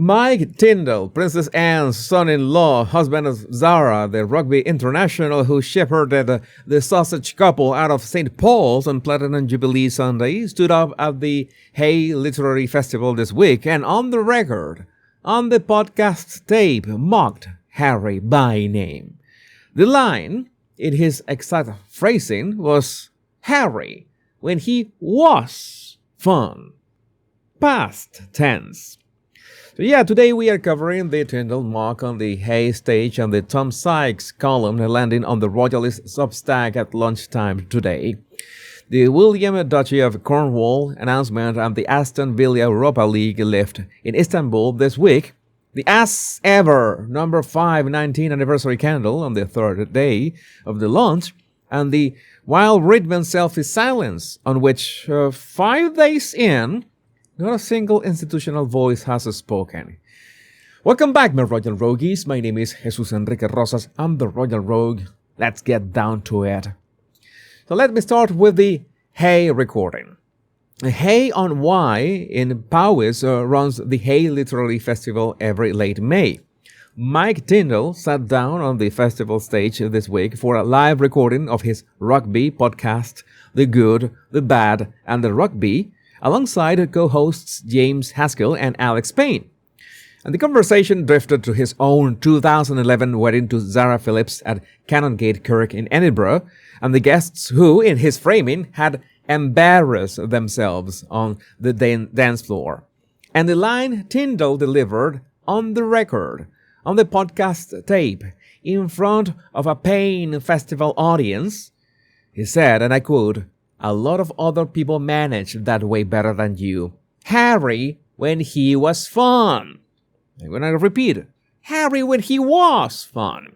Mike Tindall, Princess Anne's son-in-law, husband of Zara, the rugby international who shepherded the sausage couple out of St. Paul's on Platinum Jubilee Sunday, stood up at the Hay Literary Festival this week and on the record, on the podcast tape, mocked Harry by name. The line, in his exact phrasing, was Harry when he was fun. Past tense. So today we are covering the Tindall mock on the Hay stage and the Tom Sykes column landing on the Royalist Substack at lunchtime today. The William Duchy of Cornwall announcement and the Aston Villa Europa League lift in Istanbul this week. The as ever number 519 anniversary candle on the third day of the launch, and the Wild Ridman selfie silence, on which 5 days in, not a single institutional voice has spoken. Welcome back, my Royal Rogues. My name is Jesus Enrique Rosas. I'm the Royal Rogue. Let's get down to it. So let me start with the Hay recording. Hay on Wye in Powys runs the Hay Literary Festival every late May. Mike Tindall sat down on the festival stage this week for a live recording of his rugby podcast, The Good, The Bad, and The Rugby, alongside co-hosts James Haskell and Alex Payne. And the conversation drifted to his own 2011 wedding to Zara Phillips at Canongate Kirk in Edinburgh, and the guests who, in his framing, had embarrassed themselves on the dance floor. And the line Tindall delivered on the record, on the podcast tape, in front of a paying festival audience, he said, and I quote, "A lot of other people managed that way better than you. Harry when he was fun." I'm going to repeat, Harry when he was fun.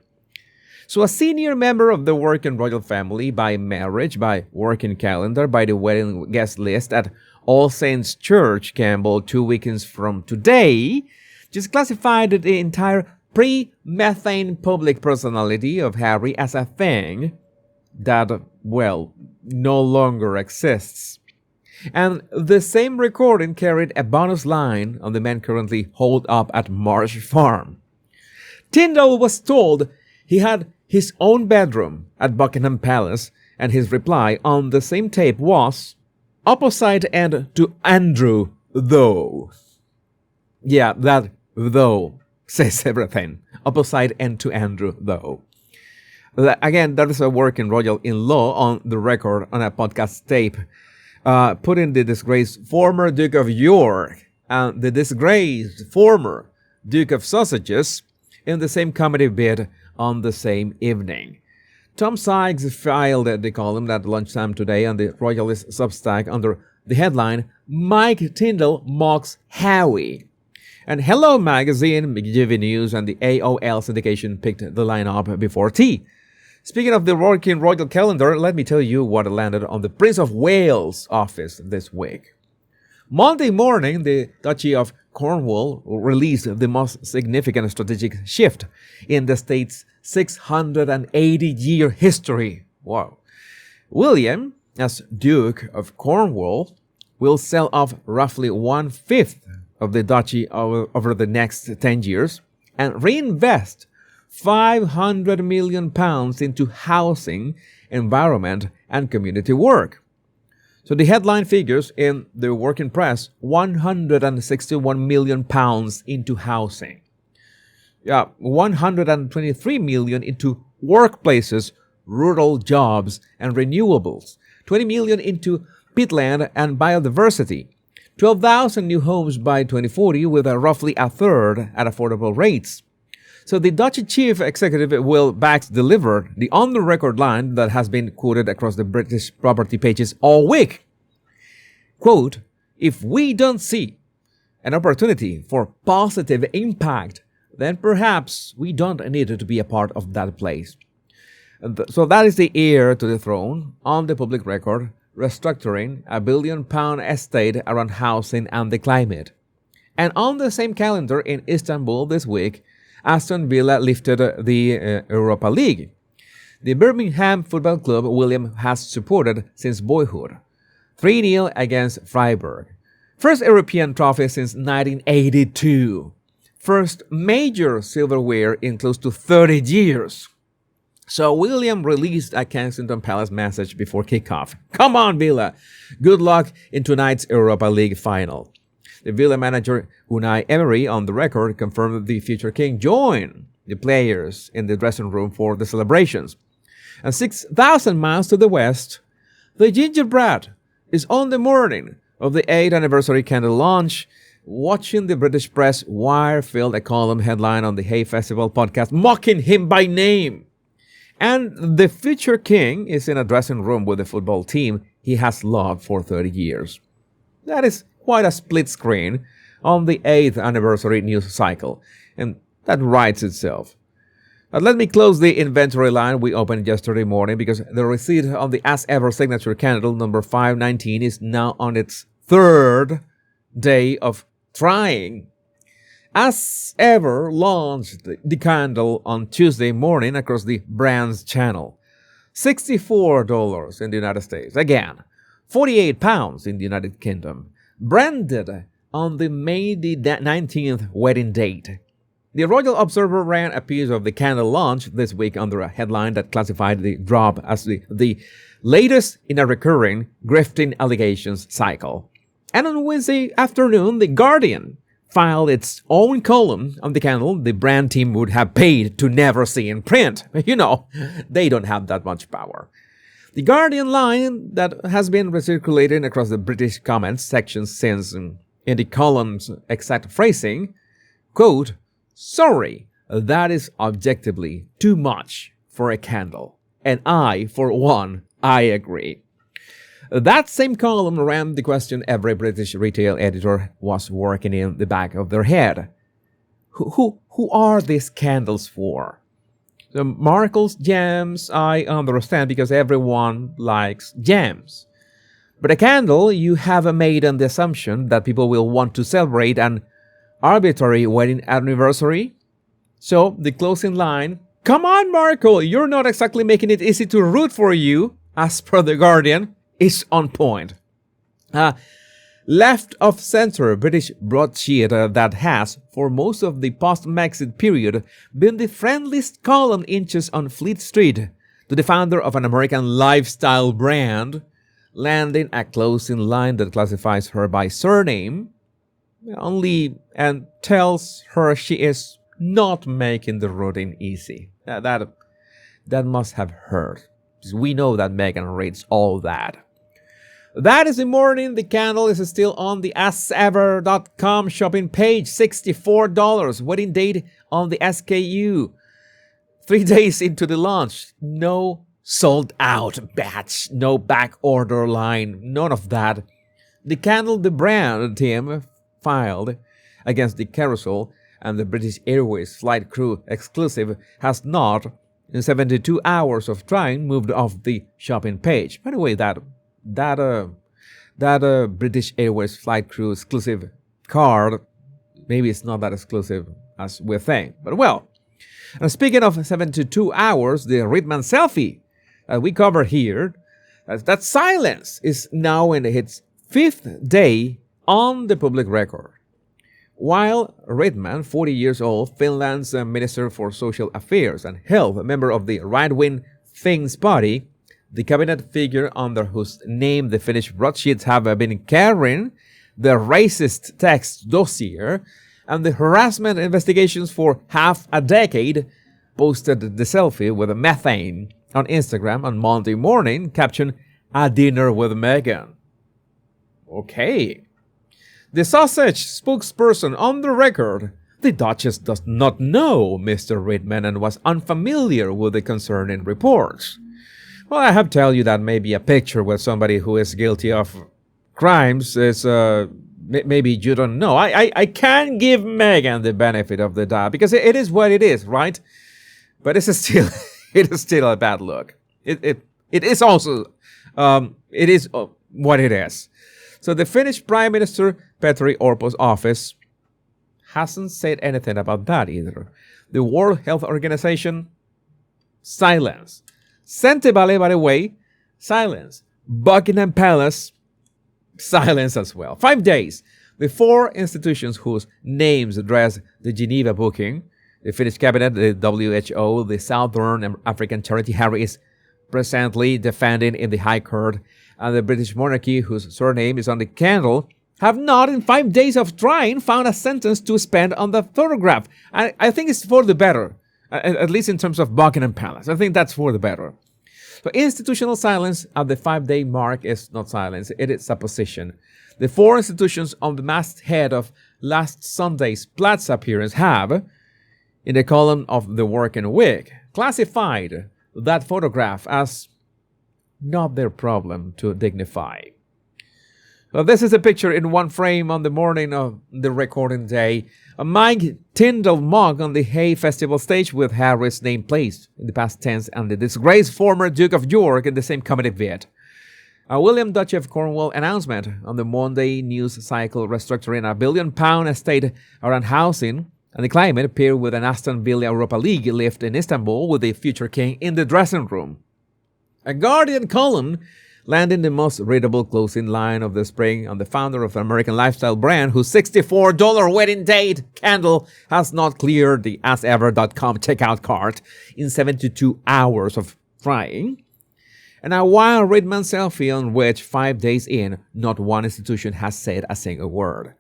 So a senior member of the working royal family by marriage, by working calendar, by the wedding guest list at All Saints Church, Campbell, 2 weekends from today, just classified the entire pre-methane public personality of Harry as a thing that, well, no longer exists. And the same recording carried a bonus line on the man currently holed up at Marsh Farm. Tindall was told he had his own bedroom at Buckingham Palace, and his reply on the same tape was, "Opposite end to Andrew, though." Yeah, that though says everything. Opposite end to Andrew, though. Again, that is a working royal in law on the record on a podcast tape, putting the disgraced former Duke of York and the disgraced former Duke of Sausages in the same comedy bid on the same evening. Tom Sykes filed the column at lunchtime today on the Royalist Substack under the headline, "Mike Tindall Mocks Howie." And Hello Magazine, McGivy News, and the AOL syndication picked the line up before tea. Speaking of the working royal calendar, let me tell you what landed on the Prince of Wales' office this week. Monday morning, the Duchy of Cornwall released the most significant strategic shift in the state's 680-year history. Wow. William, as Duke of Cornwall, will sell off roughly 1/5 of the duchy over the next 10 years and reinvest £500 million into housing, environment, and community work. So the headline figures in the working press, £161 million into housing. 123 million into workplaces, rural jobs, and renewables. 20 million into peatland and biodiversity. 12,000 new homes by 2040 with roughly a third at affordable rates. So the Dutch chief executive will back deliver the on-the-record line that has been quoted across the British property pages all week. Quote, "If we don't see an opportunity for positive impact, then perhaps we don't need to be a part of that place." So that is the heir to the throne, on the public record, restructuring a £1 billion estate around housing and the climate. And on the same calendar in Istanbul this week, Aston Villa lifted the Europa League. The Birmingham Football Club William has supported since boyhood. 3-0 against Freiburg. First European trophy since 1982. first major silverware in close to 30 years. So William released a Kensington Palace message before kickoff. Come on, Villa! Good luck in tonight's Europa League final. The Villa manager Unai Emery, on the record, confirmed that the future king joined the players in the dressing room for the celebrations. And 6,000 miles to the west, the gingerbread is on the morning of the 8th anniversary candle launch, watching the British press wire-filled a column headline on the Hay Festival podcast, mocking him by name. And the future king is in a dressing room with the football team he has loved for 30 years. That is quite a split screen on the 8th anniversary news cycle, and that writes itself. But let me close the inventory line we opened yesterday morning, because the receipt on the As Ever signature candle number 519 is now on its third day of trying. As Ever launched the candle on Tuesday morning across the brand's channel. $64 in the United States. Again, £48 in the United Kingdom. Branded on the May the 19th wedding date. The Royal Observer ran a piece of the candle launch this week under a headline that classified the drop as the latest in a recurring grifting allegations cycle. And on Wednesday afternoon, The Guardian filed its own column on the candle the brand team would have paid to never see in print. You know, they don't have that much power. The Guardian line that has been recirculating across the British comments section since, in the column's exact phrasing, quote, "Sorry, that is objectively too much for a candle. And I, for one, I agree." That same column ran the question every British retail editor was working in the back of their head. Who are these candles for? The Markle's gems, I understand, because everyone likes gems. But a candle, you have made on the assumption that people will want to celebrate an arbitrary wedding anniversary. So the closing line, "Come on, Markle, you're not exactly making it easy to root for you," as per The Guardian, is on point. Left of center British broadsheet that has, for most of the post-Brexit period, been the friendliest column inches on Fleet Street to the founder of an American lifestyle brand, landing a closing line that classifies her by surname only and tells her she is not making the routing easy. That must have hurt. We know that Meghan reads all that. That is the morning. The candle is still on the AskEver.com shopping page. $64. Wedding date on the SKU. 3 days into the launch. No sold out batch. No back order line. None of that. The candle the brand team filed against the Carousel and the British Airways flight crew exclusive has not, in 72 hours of trying, moved off the shopping page. By the way, that British Airways flight crew exclusive card, maybe it's not that exclusive as we think. But well, and speaking of 72 hours, the Ritman selfie that we covered here, that silence is now in its 5th day on the public record. While Ritman, 40 years old, Finland's Minister for Social Affairs and Health, a member of the right-wing Finns Party, the cabinet figure under whose name the Finnish broadsheets have been carrying the racist text dossier and the harassment investigations for half a decade, posted the selfie with a methane on Instagram on Monday morning, captioned, "A dinner with Meghan." Okay. The sausage spokesperson on the record, the Duchess does not know Mr. Ritman and was unfamiliar with the concerning reports. Well, I have to tell you that maybe a picture with somebody who is guilty of crimes is, maybe you don't know. I can give Meghan the benefit of the doubt because it is what it is, right? But it is still a bad look. It is also, it is what it is. So the Finnish Prime Minister Petteri Orpo's office hasn't said anything about that either. The World Health Organization, silence. Sentebale, by the way, silence. Buckingham Palace, silence as well. 5 days. The four institutions whose names address the Geneva booking, the Finnish cabinet, the WHO, the Southern African charity Harry is presently defending in the High Court, and the British monarchy, whose surname is on the candle, have not, in 5 days of trying, found a sentence to spend on the photograph. I think it's for the better, at least in terms of Buckingham Palace. I think that's for the better. So institutional silence at the 5-day mark is not silence, it is supposition. The four institutions on the masthead of last Sunday's Platz appearance have, in the column of the Working Week, classified that photograph as not their problem to dignify. Well, this is a picture in one frame on the morning of the recording day. A Mike Tindall mug on the Hay Festival stage with Harry's name placed in the past tense and the disgraced former Duke of York in the same comedic vid. A William Duchy of Cornwall announcement on the Monday news cycle restructuring a £1 billion estate around housing and the climate appear with an Aston Villa Europa League lift in Istanbul with the future king in the dressing room. A Guardian column landing the most readable closing line of the spring on the founder of an American lifestyle brand whose $64 wedding date candle has not cleared the AskEver.com checkout cart in 72 hours of trying. And a wild Ridman selfie on which 5 days in, not one institution has said a single word.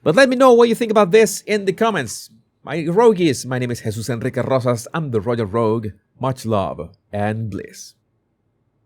But let me know what you think about this in the comments. My roguies, my name is Jesus Enrique Rosas. I'm the Royal Rogue. Much love and bliss.